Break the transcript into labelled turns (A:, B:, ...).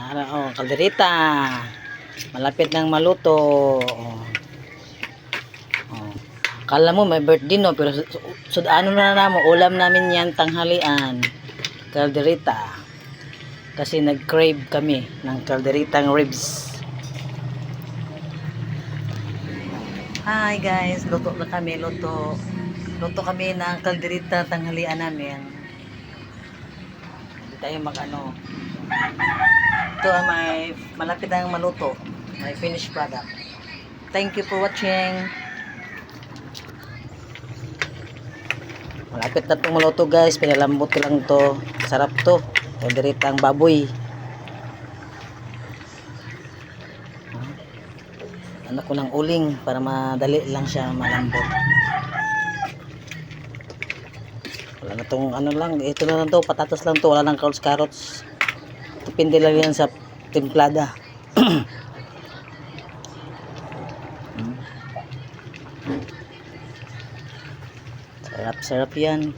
A: Oh, kaldereta. Malapit nang maluto. Oh. Oh. Kala mo may birthday no, pero ano na namo, ulam namin yan tanghalian. Kaldereta. Kasi nag-crave kami ng kalderetang ribs. Hi guys, luto na kami, luto. Luto kami ng kaldereta tanghalian namin. Hindi tayo mag-ano. Ito ay may malapit ang maluto. May finished product. Thank you for watching. Malapit na itong maluto guys. Pinalambot ko lang to. Sarap to. Kalderetang baboy. Ano ko ng uling para madali lang siya malambot. Wala na tong ano lang. Ito na lang to. Patatas lang to. Wala nang carrots. Depende lang yan sa timplada. Sarap-sarap yan.